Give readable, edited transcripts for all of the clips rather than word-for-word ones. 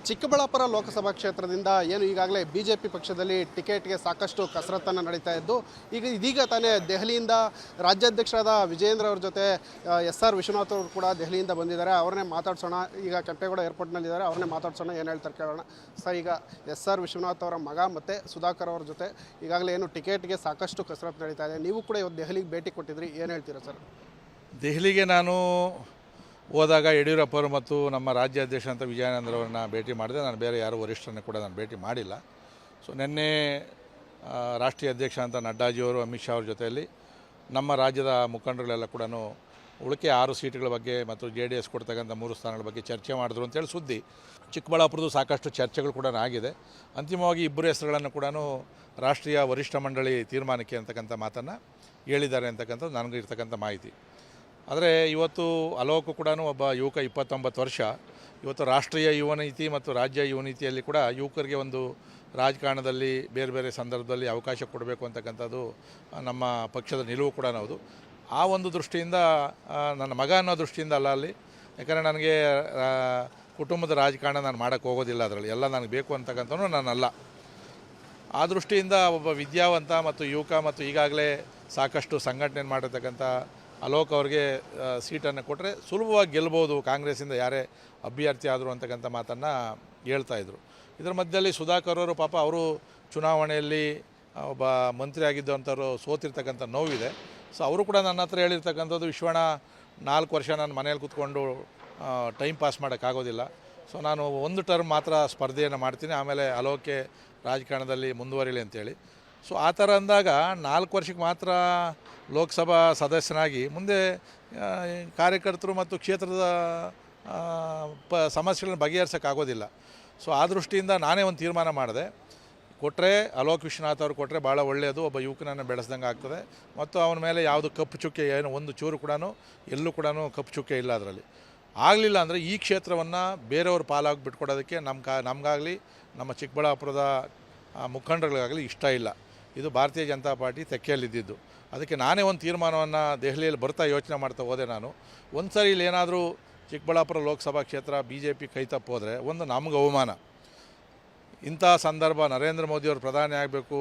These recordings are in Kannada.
ಚಿಕ್ಕಬಳ್ಳಾಪುರ ಲೋಕಸಭಾ ಕ್ಷೇತ್ರದಿಂದ ಏನು ಈಗಾಗಲೇ ಬಿಜೆಪಿ ಪಕ್ಷದಲ್ಲಿ ಟಿಕೆಟ್ಗೆ ಸಾಕಷ್ಟು ಕಸರತ್ತನ್ನು ನಡೀತಾ ಇದ್ದು ಇದೀಗ ತಾನೇ ದೆಹಲಿಯಿಂದ ರಾಜ್ಯಾಧ್ಯಕ್ಷರಾದ ವಿಜಯೇಂದ್ರ ಅವ್ರ ಜೊತೆ ಎಸ್.ಆರ್. ವಿಶ್ವನಾಥ್ ಅವರು ಕೂಡ ದೆಹಲಿಯಿಂದ ಬಂದಿದ್ದಾರೆ. ಅವ್ರನ್ನೇ ಮಾತಾಡ್ಸೋಣ. ಈಗ ಕೆಂಪೇಗೌಡ ಏರ್ಪೋರ್ಟ್ನಲ್ಲಿದ್ದಾರೆ, ಅವ್ರನ್ನೇ ಮಾತಾಡ್ಸೋಣ, ಏನು ಹೇಳ್ತಾರೆ ಕೇಳೋಣ. ಸರ್, ಈಗ ಎಸ್.ಆರ್. ವಿಶ್ವನಾಥ್ ಅವರ ಮಗ ಮತ್ತು ಸುಧಾಕರ್ ಅವ್ರ ಜೊತೆ ಈಗಾಗಲೇ ಏನು ಟಿಕೆಟ್ಗೆ ಸಾಕಷ್ಟು ಕಸರತ್ತು ನಡೀತಾ ಇದೆ. ನೀವು ಕೂಡ ಇವತ್ತು ದೆಹಲಿಗೆ ಭೇಟಿ ಕೊಟ್ಟಿದ್ರಿ, ಏನು ಹೇಳ್ತೀರಾ ಸರ್? ದೆಹಲಿಗೆ ನಾನು ಹೋದಾಗ ಯಡಿಯೂರಪ್ಪರು ಮತ್ತು ನಮ್ಮ ರಾಜ್ಯಾಧ್ಯಕ್ಷ ಅಂತ ವಿಜಯಾನಂದ್ರ ಅವರನ್ನ ಭೇಟಿ ಮಾಡಿದೆ. ನಾನು ಬೇರೆ ಯಾರು ವರಿಷ್ಠರನ್ನು ಕೂಡ ನಾನು ಭೇಟಿ ಮಾಡಿಲ್ಲ. ಸೊ ನಿನ್ನೆ ರಾಷ್ಟ್ರೀಯ ಅಧ್ಯಕ್ಷ ಅಂತ ನಡ್ಡಾಜಿಯವರು ಅಮಿತ್ ಶಾ ಅವ್ರ ಜೊತೆಯಲ್ಲಿ ನಮ್ಮ ರಾಜ್ಯದ ಮುಖಂಡರುಗಳೆಲ್ಲ ಕೂಡ ಉಳಿಕೆ 6 ಸೀಟ್ಗಳ ಬಗ್ಗೆ ಮತ್ತು JDS ಕೊಡ್ತಕ್ಕಂಥ 3 ಸ್ಥಾನಗಳ ಬಗ್ಗೆ ಚರ್ಚೆ ಮಾಡಿದ್ರು ಅಂತೇಳಿ ಸುದ್ದಿ. ಚಿಕ್ಕಬಳ್ಳಾಪುರದ್ದು ಸಾಕಷ್ಟು ಚರ್ಚೆಗಳು ಕೂಡ ಆಗಿದೆ. ಅಂತಿಮವಾಗಿ 2 ಹೆಸರುಗಳನ್ನು ಕೂಡ ರಾಷ್ಟ್ರೀಯ ವರಿಷ್ಠ ಮಂಡಳಿ ತೀರ್ಮಾನಕ್ಕೆ ಅಂತಕ್ಕಂಥ ಮಾತನ್ನು ಹೇಳಿದ್ದಾರೆ ಅಂತಕ್ಕಂಥದ್ದು ನನಗಿರ್ತಕ್ಕಂಥ ಮಾಹಿತಿ. ಆದರೆ ಇವತ್ತು ಅಲೋಕ್ ಕೂಡ ಒಬ್ಬ ಯುವಕ, 29 ವರ್ಷ. ಇವತ್ತು ರಾಷ್ಟ್ರೀಯ ಯುವ ನೀತಿ ಮತ್ತು ರಾಜ್ಯ ಯುವ ನೀತಿಯಲ್ಲಿ ಕೂಡ ಯುವಕರಿಗೆ ಒಂದು ರಾಜಕಾರಣದಲ್ಲಿ ಬೇರೆ ಬೇರೆ ಸಂದರ್ಭದಲ್ಲಿ ಅವಕಾಶ ಕೊಡಬೇಕು ಅಂತಕ್ಕಂಥದ್ದು ನಮ್ಮ ಪಕ್ಷದ ನಿಲುವು ಕೂಡ ಹೌದು. ಆ ಒಂದು ದೃಷ್ಟಿಯಿಂದ ನನ್ನ ಮಗ ಅನ್ನೋ ದೃಷ್ಟಿಯಿಂದ ಅಲ್ಲ ಅಲ್ಲಿ, ಯಾಕಂದರೆ ನನಗೆ ಕುಟುಂಬದ ರಾಜಕಾರಣ ನಾನು ಮಾಡೋಕ್ಕೆ ಹೋಗೋದಿಲ್ಲ. ಅದರಲ್ಲಿ ಎಲ್ಲ ನನಗೆ ಬೇಕು ಅಂತಕ್ಕಂಥದ್ದು ನಾನಲ್ಲ. ಆ ದೃಷ್ಟಿಯಿಂದ ಒಬ್ಬ ವಿದ್ಯಾವಂತ ಮತ್ತು ಯುವಕ ಮತ್ತು ಈಗಾಗಲೇ ಸಾಕಷ್ಟು ಸಂಘಟನೆ ಮಾಡಿರ್ತಕ್ಕಂಥ ಅಲೋಕ್ ಅವ್ರಿಗೆ ಸೀಟನ್ನು ಕೊಟ್ಟರೆ ಸುಲಭವಾಗಿ ಗೆಲ್ಬೋದು, ಕಾಂಗ್ರೆಸ್ಸಿಂದ ಯಾರೇ ಅಭ್ಯರ್ಥಿ ಆದರು ಅಂತಕ್ಕಂಥ ಮಾತನ್ನು ಹೇಳ್ತಾಯಿದ್ರು. ಇದರ ಮಧ್ಯದಲ್ಲಿ ಸುಧಾಕರ್ ಅವರು ಪಾಪ ಅವರು ಚುನಾವಣೆಯಲ್ಲಿ ಒಬ್ಬ ಮಂತ್ರಿ ಆಗಿದ್ದಂಥವ್ರು ಸೋತಿರ್ತಕ್ಕಂಥ ನೋವಿದೆ. ಸೊ ಅವರು ಕೂಡ ನನ್ನ ಹತ್ರ ಹೇಳಿರ್ತಕ್ಕಂಥದ್ದು, ವಿಶ್ವಣ್ಣ 4 ವರ್ಷ ನಾನು ಮನೇಲಿ ಕೂತ್ಕೊಂಡು ಟೈಮ್ ಪಾಸ್ ಮಾಡೋಕ್ಕಾಗೋದಿಲ್ಲ. ಸೊ ನಾನು 1 ಟರ್ಮ್ ಮಾತ್ರ ಸ್ಪರ್ಧೆಯನ್ನು ಮಾಡ್ತೀನಿ, ಆಮೇಲೆ ಅಲೋಕೆ ರಾಜಕಾರಣದಲ್ಲಿ ಮುಂದುವರಿಲಿ ಅಂತೇಳಿ. ಸೊ ಆ ಥರ ಅಂದಾಗ 4 ವರ್ಷಕ್ಕೆ ಮಾತ್ರ ಲೋಕಸಭಾ ಸದಸ್ಯನಾಗಿ ಮುಂದೆ ಕಾರ್ಯಕರ್ತರು ಮತ್ತು ಕ್ಷೇತ್ರದ ಸಮಸ್ಯೆಗಳನ್ನು ಬಗೆಹರಿಸೋಕ್ಕಾಗೋದಿಲ್ಲ. ಸೊ ಆ ದೃಷ್ಟಿಯಿಂದ ನಾನೇ ಒಂದು ತೀರ್ಮಾನ ಮಾಡಿದೆ. ಕೊಟ್ಟರೆ ಅಲೋಕ್ ವಿಶ್ವನಾಥ್ ಅವರು ಕೊಟ್ಟರೆ ಭಾಳ ಒಳ್ಳೆಯದು, ಒಬ್ಬ ಯುವಕನನ್ನು ಬೆಳೆಸ್ದಂಗೆ ಆಗ್ತದೆ. ಮತ್ತು ಅವನ ಮೇಲೆ ಯಾವುದು ಕಪ್ಪು ಚುಕ್ಕೆ ಏನು ಒಂದು ಚೂರು ಕೂಡ ಎಲ್ಲೂ ಕೂಡ ಕಪ್ಪು ಚುಕ್ಕೆ ಇಲ್ಲ. ಅದರಲ್ಲಿ ಆಗಲಿಲ್ಲ ಅಂದರೆ ಈ ಕ್ಷೇತ್ರವನ್ನು ಬೇರೆಯವ್ರ ಪಾಲಾಗಿ ಬಿಟ್ಕೊಡೋದಕ್ಕೆ ನಮಗಾಗಲಿ ನಮ್ಮ ಚಿಕ್ಕಬಳ್ಳಾಪುರದ ಮುಖಂಡರುಗಳಿಗಾಗಲಿ ಇಷ್ಟ ಇಲ್ಲ. ಇದು ಭಾರತೀಯ ಜನತಾ ಪಾರ್ಟಿ ತೆಕ್ಕೆಯಲ್ಲಿದ್ದಿದ್ದು. ಅದಕ್ಕೆ ನಾನೇ ಒಂದು ತೀರ್ಮಾನವನ್ನು ದೆಹಲಿಯಲ್ಲಿ ಬರ್ತಾ ಯೋಚನೆ ಮಾಡ್ತಾ ಹೋದೆ. ನಾನು ಒಂದು ಸರಿ ಇಲ್ಲಿ ಏನಾದರೂ ಚಿಕ್ಕಬಳ್ಳಾಪುರ ಲೋಕಸಭಾ ಕ್ಷೇತ್ರ BJP ಕೈ ತಪ್ಪೋದ್ರೆ ಒಂದು ನಮ್ಗೆ ಅವಮಾನ. ಇಂಥ ಸಂದರ್ಭ ನರೇಂದ್ರ ಮೋದಿಯವರು ಪ್ರಧಾನಿ ಆಗಬೇಕು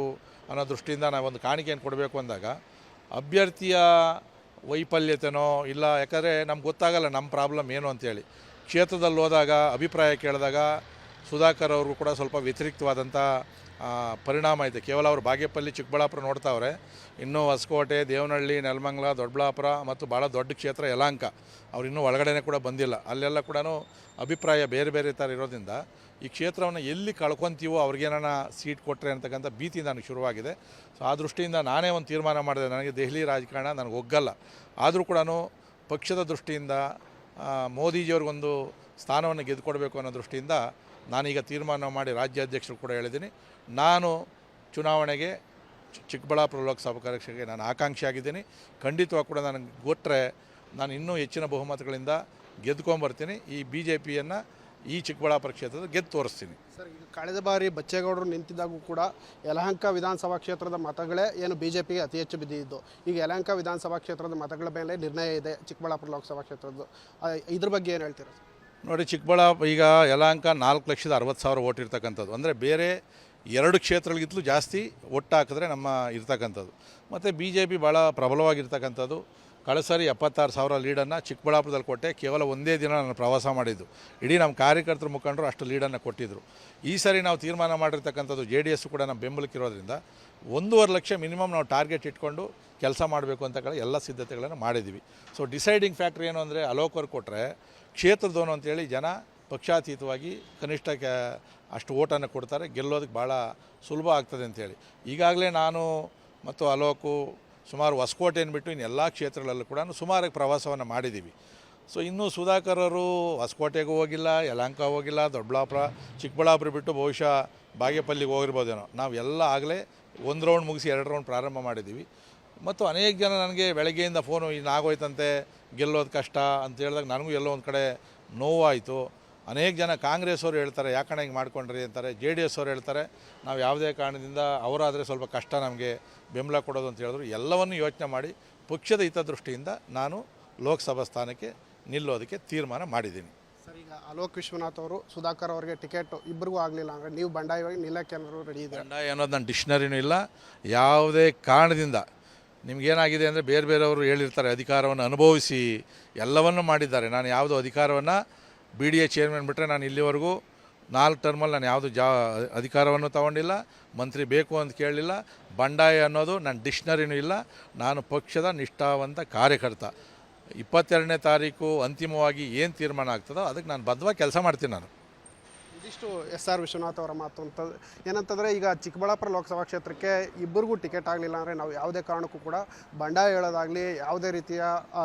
ಅನ್ನೋ ದೃಷ್ಟಿಯಿಂದ ನಾವು ಒಂದು ಕಾಣಿಕೆಯನ್ನು ಕೊಡಬೇಕು ಅಂದಾಗ ಅಭ್ಯರ್ಥಿಯ ವೈಫಲ್ಯತೆನೋ ಇಲ್ಲ, ಯಾಕಂದರೆ ನಮ್ಗೆ ಗೊತ್ತಾಗಲ್ಲ ನಮ್ಮ ಪ್ರಾಬ್ಲಮ್ ಏನು ಅಂತೇಳಿ. ಕ್ಷೇತ್ರದಲ್ಲಿ ಹೋದಾಗ ಅಭಿಪ್ರಾಯ ಕೇಳಿದಾಗ ಸುಧಾಕರ್ ಅವರು ಕೂಡ ಸ್ವಲ್ಪ ವ್ಯತಿರಿಕ್ತವಾದಂಥ ಪರಿಣಾಮ ಇದೆ. ಕೇವಲ ಅವರು ಬಾಗೇಪಲ್ಲಿ ಚಿಕ್ಕಬಳ್ಳಾಪುರ ನೋಡ್ತಾವ್ರೆ, ಇನ್ನೂ ಹೊಸಕೋಟೆ, ದೇವನಹಳ್ಳಿ, ನೆಲಮಂಗಲ, ದೊಡ್ಡಬಳ್ಳಾಪುರ ಮತ್ತು ಭಾಳ ದೊಡ್ಡ ಕ್ಷೇತ್ರ ಯಲಹಂಕ ಅವ್ರು ಇನ್ನೂ ಒಳಗಡೆನೇ ಕೂಡ ಬಂದಿಲ್ಲ. ಅಲ್ಲೆಲ್ಲ ಕೂಡ ಅಭಿಪ್ರಾಯ ಬೇರೆ ಬೇರೆ ಥರ ಇರೋದ್ರಿಂದ ಈ ಕ್ಷೇತ್ರವನ್ನು ಎಲ್ಲಿ ಕಳ್ಕೊತೀವೋ ಅವ್ರಿಗೇನಾನ ಸೀಟ್ ಕೊಟ್ಟರೆ ಅಂತಕ್ಕಂಥ ಭೀತಿ ನನಗೆ ಶುರುವಾಗಿದೆ. ಸೊ ಆ ದೃಷ್ಟಿಯಿಂದ ನಾನೇ ಒಂದು ತೀರ್ಮಾನ ಮಾಡಿದೆ, ನನಗೆ ದೆಹಲಿ ರಾಜಕಾರಣ ನನಗೆ ಒಗ್ಗಲ್ಲ. ಆದರೂ ಕೂಡ ಪಕ್ಷದ ದೃಷ್ಟಿಯಿಂದ ಮೋದಿಜಿಯವ್ರಿಗೊಂದು ಸ್ಥಾನವನ್ನು ಗೆದ್ದುಕೊಡ್ಬೇಕು ಅನ್ನೋ ದೃಷ್ಟಿಯಿಂದ ನಾನೀಗ ತೀರ್ಮಾನ ಮಾಡಿ ರಾಜ್ಯಾಧ್ಯಕ್ಷರು ಕೂಡ ಹೇಳಿದ್ದೀನಿ, ನಾನು ಚುನಾವಣೆಗೆ ಚಿಕ್ಕಬಳ್ಳಾಪುರ ಲೋಕಸಭಾ ಕ್ಷೇತ್ರಕ್ಕೆ ನಾನು ಆಕಾಂಕ್ಷಿ ಆಗಿದ್ದೀನಿ. ಖಂಡಿತವಾಗಿ ಕೂಡ ನನಗೆ ಕೊಟ್ಟರೆ ನಾನು ಇನ್ನೂ ಹೆಚ್ಚಿನ ಬಹುಮತಗಳಿಂದ ಗೆದ್ದುಕೊಂಬರ್ತೀನಿ. ಈ BJPಯನ್ನು ಈ ಚಿಕ್ಕಬಳ್ಳಾಪುರ ಕ್ಷೇತ್ರದ ಗೆದ್ದು ತೋರಿಸ್ತೀನಿ. ಸರ್, ಈಗ ಕಳೆದ ಬಾರಿ ಬಚ್ಚೇಗೌಡರು ನಿಂತಿದ್ದಾಗೂ ಕೂಡ ಯಲಹಂಕ ವಿಧಾನಸಭಾ ಕ್ಷೇತ್ರದ ಮತಗಳೇ ಏನು BJPಗೆ ಅತಿ ಹೆಚ್ಚು ಬಿದ್ದಿದ್ದು. ಈಗ ಯಲಹಂಕ ವಿಧಾನಸಭಾ ಕ್ಷೇತ್ರದ ಮತಗಳ ಮೇಲೆ ನಿರ್ಣಯ ಇದೆ ಚಿಕ್ಕಬಳ್ಳಾಪುರ ಲೋಕಸಭಾ ಕ್ಷೇತ್ರದ್ದು. ಇದ್ರ ಬಗ್ಗೆ ಏನು ಹೇಳ್ತೀರಾ ಸರ್? ನೋಡಿ, ಚಿಕ್ಕಬಳ್ಳಾಪುರ ಈಗ ಯಲಹಂಕ 4,60,000 ಓಟ್ ಇರ್ತಕ್ಕಂಥದ್ದು. ಅಂದರೆ ಬೇರೆ 2 ಕ್ಷೇತ್ರಗಳಿಗಿಂತಲೂ ಜಾಸ್ತಿ ಒಟ್ಟು ಹಾಕಿದ್ರೆ ನಮ್ಮ ಇರ್ತಕ್ಕಂಥದ್ದು. ಮತ್ತು BJP ಭಾಳ ಪ್ರಬಲವಾಗಿರ್ತಕ್ಕಂಥದ್ದು. ಕಳೆದ ಸಾರಿ 76,000 ಲೀಡನ್ನು ಚಿಕ್ಕಬಳ್ಳಾಪುರದಲ್ಲಿ ಕೊಟ್ಟೆ. ಕೇವಲ ಒಂದೇ ದಿನ ನಾನು ಪ್ರವಾಸ ಮಾಡಿದ್ದು. ಇಡೀ ನಮ್ಮ ಕಾರ್ಯಕರ್ತರ ಮುಖಂಡರು ಅಷ್ಟು ಲೀಡನ್ನು ಕೊಟ್ಟಿದ್ದರು. ಈ ಸಾರಿ ನಾವು ತೀರ್ಮಾನ ಮಾಡಿರ್ತಕ್ಕಂಥದ್ದು JDS ಕೂಡ ನಮ್ಮ ಬೆಂಬಲಕ್ಕಿರೋದ್ರಿಂದ 1.5 ಲಕ್ಷ ಮಿನಿಮಮ್ ನಾವು ಟಾರ್ಗೆಟ್ ಇಟ್ಕೊಂಡು ಕೆಲಸ ಮಾಡಬೇಕು ಅಂತ ಎಲ್ಲ ಸಿದ್ಧತೆಗಳನ್ನು ಮಾಡಿದ್ದೀವಿ. ಸೊ ಡಿಸೈಡಿಂಗ್ ಫ್ಯಾಕ್ಟ್ರ್ ಏನು ಅಂದರೆ ಅಲೋಕ್ ಅವ್ರು ಕೊಟ್ಟರೆ ಕ್ಷೇತ್ರದವನು ಅಂತೇಳಿ ಜನ ಪಕ್ಷಾತೀತವಾಗಿ ಕನಿಷ್ಠ ಅಷ್ಟು ಓಟನ್ನು ಕೊಡ್ತಾರೆ, ಗೆಲ್ಲೋದಕ್ಕೆ ಭಾಳ ಸುಲಭ ಆಗ್ತದೆ ಅಂಥೇಳಿ. ಈಗಾಗಲೇ ನಾನು ಮತ್ತು ಅಲೋಕು ಸುಮಾರು ಹೊಸಕೋಟೆಯನ್ನು ಬಿಟ್ಟು ಇನ್ನು ಎಲ್ಲ ಕ್ಷೇತ್ರಗಳಲ್ಲೂ ಕೂಡ ಸುಮಾರಾಗಿ ಪ್ರವಾಸವನ್ನು ಮಾಡಿದ್ದೀವಿ. ಸೊ ಇನ್ನೂ ಸುಧಾಕರ್ ಅವರು ಹೊಸಕೋಟೆಗೂ ಹೋಗಿಲ್ಲ, ಯಲಹಂಕ ಹೋಗಿಲ್ಲ, ದೊಡ್ಡಬಳ್ಳಾಪುರ, ಚಿಕ್ಕಬಳ್ಳಾಪುರ ಬಿಟ್ಟು ಬಹುಶಃ ಬಾಗೇಪಲ್ಲಿಗೆ ಹೋಗಿರ್ಬೋದೇನೋ. ನಾವು ಎಲ್ಲ ಆಗಲೇ 1 ರೌಂಡ್ ಮುಗಿಸಿ 2 ರೌಂಡ್ ಪ್ರಾರಂಭ ಮಾಡಿದ್ದೀವಿ. ಮತ್ತು ಅನೇಕ ಜನ ನನಗೆ ಬೆಳಗ್ಗೆಯಿಂದ ಫೋನು ಇನ್ನಾಗೋಯ್ತಂತೆ, ಗೆಲ್ಲೋದು ಕಷ್ಟ ಅಂತ ಹೇಳಿದಾಗ ನನಗೂ ಎಲ್ಲೋ ಒಂದು ಕಡೆ ನೋವಾಯಿತು. ಅನೇಕ ಜನ ಕಾಂಗ್ರೆಸ್ ಅವರು ಹೇಳ್ತಾರೆ, ಯಾಕಣ್ಣ ಹಿಂಗೆ ಮಾಡ್ಕೊಂಡ್ರಿ ಅಂತಾರೆ. JDS ಅವರು ಹೇಳ್ತಾರೆ, ನಾವು ಯಾವುದೇ ಕಾರಣದಿಂದ ಅವರಾದರೆ ಸ್ವಲ್ಪ ಕಷ್ಟ ನಮಗೆ ಬೆಂಬಲ ಕೊಡೋದು ಅಂತ ಹೇಳಿದ್ರು. ಎಲ್ಲವನ್ನು ಯೋಚನೆ ಮಾಡಿ ಪಕ್ಷದ ಹಿತದೃಷ್ಟಿಯಿಂದ ನಾನು ಲೋಕಸಭಾ ಸ್ಥಾನಕ್ಕೆ ನಿಲ್ಲೋದಕ್ಕೆ ತೀರ್ಮಾನ ಮಾಡಿದ್ದೀನಿ. ಸರ್, ಈಗ ಅಲೋಕ್ ವಿಶ್ವನಾಥ್ ಅವರು ಸುಧಾಕರ್ ಅವರಿಗೆ ಟಿಕೆಟ್ ಇಬ್ಬರಿಗೂ ಆಗಲಿಲ್ಲ ಅಂದರೆ ನೀವು ಬಂಡಾಯವಾಗಿ ನಿಲ್ಲಕ್ಕೆ ಏನಾದ್ರು ರೆಡಿ ಇದೆ? ಬಂಡಾಯ ಅನ್ನೋದು ನನ್ನ ಡಿಕ್ಷನರಿನೂ ಇಲ್ಲ. ಯಾವುದೇ ಕಾರಣದಿಂದ ನಿಮಗೇನಾಗಿದೆ ಅಂದರೆ ಬೇರೆಯವರು ಹೇಳಿರ್ತಾರೆ ಅಧಿಕಾರವನ್ನು ಅನುಭವಿಸಿ ಎಲ್ಲವನ್ನೂ ಮಾಡಿದ್ದಾರೆ. ನಾನು ಯಾವುದೋ ಅಧಿಕಾರವನ್ನು BDA ಚೇರ್ಮನ್ ಬಿಟ್ಟರೆ ನಾನು ಇಲ್ಲಿವರೆಗೂ 4 ಟರ್ಮಲ್ಲಿ ನಾನು ಯಾವುದು ಅಧಿಕಾರವನ್ನು ತಗೊಂಡಿಲ್ಲ, ಮಂತ್ರಿ ಬೇಕು ಅಂತ ಕೇಳಲಿಲ್ಲ. ಬಂಡಾಯ ಅನ್ನೋದು ನನ್ನ ಡಿಕ್ಷನರಿನೂ ಇಲ್ಲ. ನಾನು ಪಕ್ಷದ ನಿಷ್ಠಾವಂತ ಕಾರ್ಯಕರ್ತ. 22ನೇ ತಾರೀಕು ಅಂತಿಮವಾಗಿ ಏನು ತೀರ್ಮಾನ ಆಗ್ತದೋ ಅದಕ್ಕೆ ನಾನು ಬದ್ಧವಾಗಿ ಕೆಲಸ ಮಾಡ್ತೀನಿ. ನಾನು ಇದಿಷ್ಟು SR ವಿಶ್ವನಾಥ್ ಅವರ ಮಾತು ಅಂತ ಏನಂತಂದರೆ, ಈಗ ಚಿಕ್ಕಬಳ್ಳಾಪುರ ಲೋಕಸಭಾ ಕ್ಷೇತ್ರಕ್ಕೆ ಇಬ್ಬರಿಗೂ ಟಿಕೆಟ್ ಆಗಲಿಲ್ಲ ಅಂದರೆ ನಾವು ಯಾವುದೇ ಕಾರಣಕ್ಕೂ ಕೂಡ ಬಂಡಾಯ ಹೇಳೋದಾಗಲಿ, ಯಾವುದೇ ರೀತಿಯ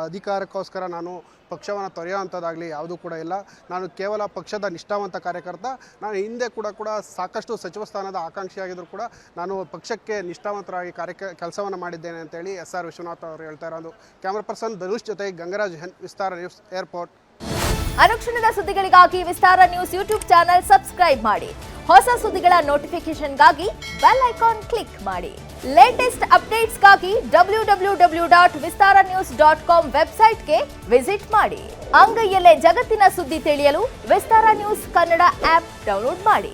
ಅಧಿಕಾರಕ್ಕೋಸ್ಕರ ನಾನು ಪಕ್ಷವನ್ನು ತೊರೆಯೋವಂಥದ್ದಾಗಲಿ ಯಾವುದೂ ಕೂಡ ಇಲ್ಲ. ನಾನು ಕೇವಲ ಪಕ್ಷದ ನಿಷ್ಠಾವಂತ ಕಾರ್ಯಕರ್ತ. ನಾನು ಹಿಂದೆ ಕೂಡ ಸಾಕಷ್ಟು ಸಚಿವ ಸ್ಥಾನದ ಆಕಾಂಕ್ಷಿಯಾಗಿದ್ದರೂ ಕೂಡ ನಾನು ಪಕ್ಷಕ್ಕೆ ನಿಷ್ಠಾವಂತರಾಗಿ ಕೆಲಸವನ್ನು ಮಾಡಿದ್ದೇನೆ ಅಂತೇಳಿ SR ವಿಶ್ವನಾಥ್ ಅವರು ಹೇಳ್ತಾ ಇರೋದು. ಕ್ಯಾಮ್ರಾ ಪರ್ಸನ್ ಧನುಷ್ ಜೊತೆ ಗಂಗರಾಜ್, ವಿಸ್ತಾರ ನ್ಯೂಸ್, ಏರ್ಪೋರ್ಟ್. ಅನುಕ್ಷಣದ ಸುದ್ದಿಗಳಿಗಾಗಿ ವಿಸ್ತಾರ ನ್ಯೂಸ್ ಯೂಟ್ಯೂಬ್ ಚಾನೆಲ್ ಸಬ್ಸ್ಕ್ರೈಬ್ ಮಾಡಿ. ಹೊಸ ಸುದ್ದಿಗಳ ನೋಟಿಫಿಕೇಶನ್ಗಾಗಿ ಬೆಲ್ ಐಕಾನ್ ಕ್ಲಿಕ್ ಮಾಡಿ. ಲೇಟೆಸ್ಟ್ ಅಪ್ಡೇಟ್ಸ್ಗಾಗಿ www.vistaranews.com ವೆಬ್ಸೈಟ್ಗೆ ವಿಸಿಟ್ ಮಾಡಿ. ಅಂಗೈಯಲ್ಲೇ ಜಗತ್ತಿನ ಸುದ್ದಿ ತಿಳಿಯಲು ವಿಸ್ತಾರ ನ್ಯೂಸ್ ಕನ್ನಡ ಆಪ್ ಡೌನ್ಲೋಡ್ ಮಾಡಿ.